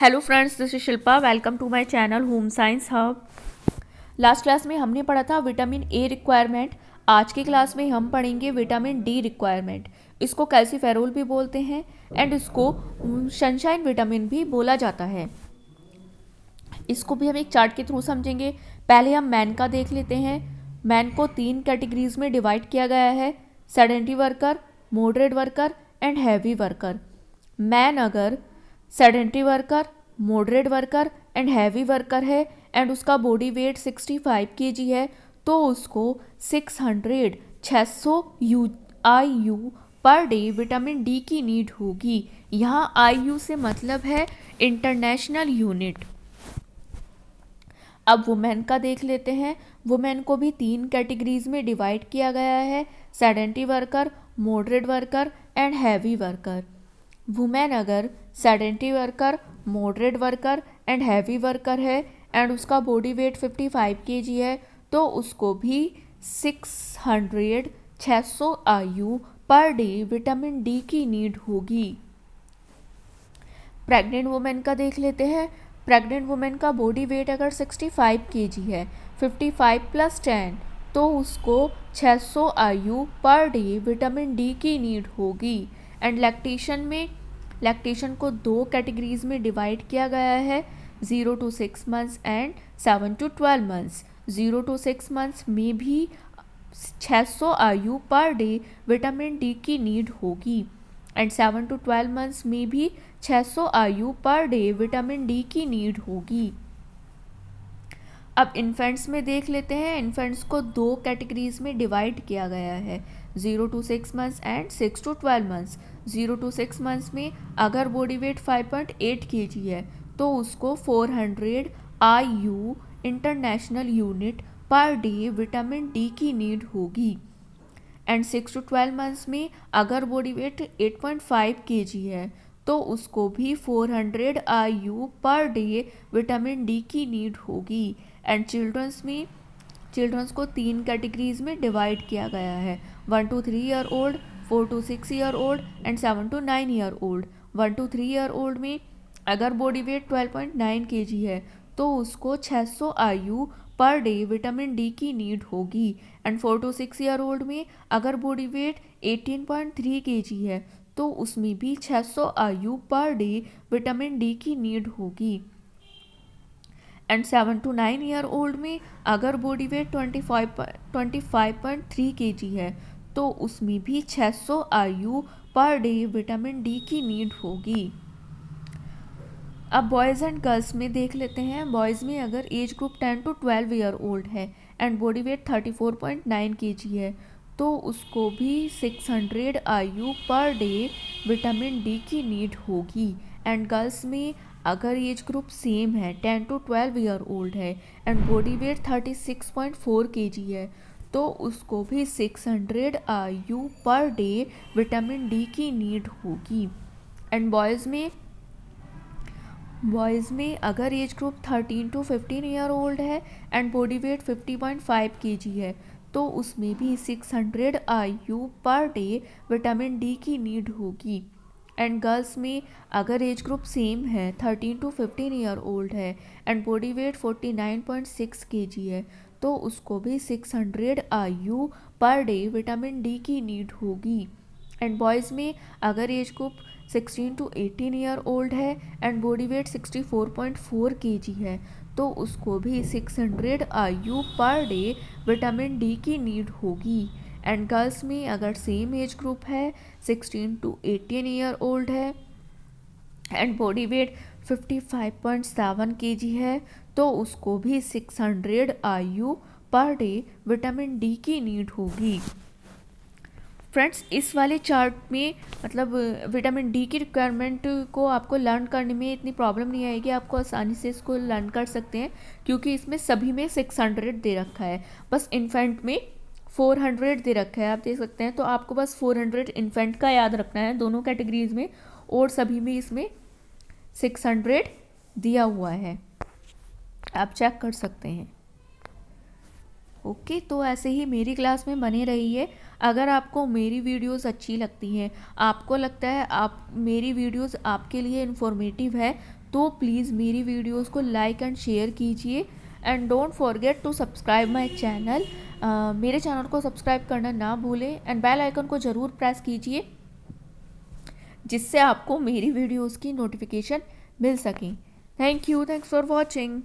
Hello friends, this is Shilpa. Welcome to my channel home science hub. Last class में हमने पढ़ा था vitamin A requirement. आज की क्लास में हम पढ़ेंगे विटामिन डी रिक्वायरमेंट। इसको कैल्सीफेरोल भी बोलते हैं एंड इसको सनशाइन विटामिन भी बोला जाता है। इसको भी हम एक चार्ट के थ्रू समझेंगे। पहले हम मैन का देख लेते हैं। मैन को 3 कैटेगरीज में डिवाइड किया गया है: sedentary worker, moderate worker and heavy worker. Man अगर sedentary worker, moderate worker and heavy worker है एंड उसका बॉडी वेट 65 kg है तो उसको 600 IU per day vitamin D की नीड होगी। यहाँ IU से मतलब है इंटरनेशनल यूनिट। अब वुमेन का देख लेते हैं। वुमेन को भी 3 कैटेगरीज में डिवाइड किया गया है: sedentary worker, moderate worker and heavy worker. Women अगर sedentary worker, moderate worker and heavy worker है एंड उसका बॉडी वेट 55 kg है तो उसको भी 600 IU per day vitamin D की नीड होगी। प्रेग्नेंट वुमेन का देख लेते हैं। प्रेग्नेंट वुमेन का बॉडी वेट अगर 65 kg है, 55 + 10 तो उसको 600 IU per day vitamin D की नीड होगी। एंड लैक्टेशन को 2 कैटेगरीज में डिवाइड किया गया है: 0 to 6 months and 7 to 12 months। 0 to 6 months में भी 600 IU per day vitamin D की नीड होगी एंड 7 to 12 months में भी 600 IU per day vitamin D की नीड होगी। अब इन्फेंट्स में देख लेते हैं। इन्फेंट्स को 2 कैटेगरीज में डिवाइड किया गया है: 0 to 6 months and 6 to 12 months। 0 to 6 months में अगर बॉडी वेट 5.8 kg है तो उसको 400 IU इंटरनेशनल यूनिट पर डे विटामिन डी की नीड होगी। एंड 6 to 12 months में अगर बॉडी वेट 8.5 kg है तो उसको भी 400 IU per day vitamin D की नीड होगी। एंड चिल्ड्रंस को 3 कैटेगरीज में डिवाइड किया गया है: 1 to 3 year old, 4 to 6 year old and 7 to 9 year old। 1 to 3 year old में अगर बॉडी वेट 12.9 kg है तो उसको 600 IU per day vitamin D की नीड होगी। एंड 4 to 6 year old में अगर बॉडी वेट 18.3 kg है तो उसमें भी 600 IU per day vitamin D की नीड होगी। एंड 7 to 9 year old में अगर बॉडी वेट 25.3 kg है तो उसमें भी 600 IU per day vitamin D की नीड होगी। अब बॉयज़ एंड गर्ल्स में देख लेते हैं। बॉयज़ में अगर age group 10 to 12 year old है एंड बॉडी वेट 34.9 kg है तो उसको भी 600 IU per day vitamin D की नीड होगी। एंड गर्ल्स में अगर एज ग्रुप सेम है 10 to 12 year old है एंड बॉडी वेट 36.4 kg है तो उसको भी 600 IU per day vitamin D की नीड होगी। एंड बॉयज़ में अगर age group 13 to 15 year old है एंड बॉडी वेट 50.5 kg है तो उसमें भी 600 IU per day vitamin D की नीड होगी। एंड गर्ल्स में अगर एज ग्रुप सेम है 13 to 15 year old है एंड बॉडी वेट 49.6 kg है तो उसको भी 600 IU per day vitamin D की नीड होगी। एंड बॉयज़ में अगर age group 16 to 18 year old है एंड बॉडी वेट 64.4 kg है तो उसको भी 600 IU per day vitamin D की नीड होगी। एंड गर्ल्स में अगर सेम एज ग्रुप है 16 to 18 year old है एंड बॉडी वेट 55.7 kg है तो उसको भी 600 IU per day vitamin D की नीड होगी। फ्रेंड्स, इस वाले चार्ट में मतलब विटामिन डी की रिक्वायरमेंट को आपको लर्न करने में इतनी प्रॉब्लम नहीं आएगी। आपको आसानी से इसको लर्न कर सकते हैं क्योंकि इसमें सभी में 600 दे रखा है। बस इन्फेंट में 400 दे रखा है, आप देख सकते हैं। तो आपको बस 400 इन्फेंट का याद रखना है दोनों कैटेगरीज में, और सभी में इसमें 600 दिया हुआ है, आप चेक कर सकते हैं। ओके, तो ऐसे ही मेरी क्लास में बने रहिए। अगर आपको मेरी वीडियोस अच्छी लगती हैं, आपको लगता है आप मेरी वीडियोस आपके लिए इन्फॉर्मेटिव है, तो प्लीज़ मेरी वीडियोस को लाइक एंड शेयर कीजिए and don't forget to subscribe my channel. मेरे चैनल को सब्सक्राइब करना ना भूलें एंड बेल आइकन को ज़रूर प्रेस कीजिए जिससे आपको मेरी वीडियोस की नोटिफिकेशन मिल सकें। Thanks for watching.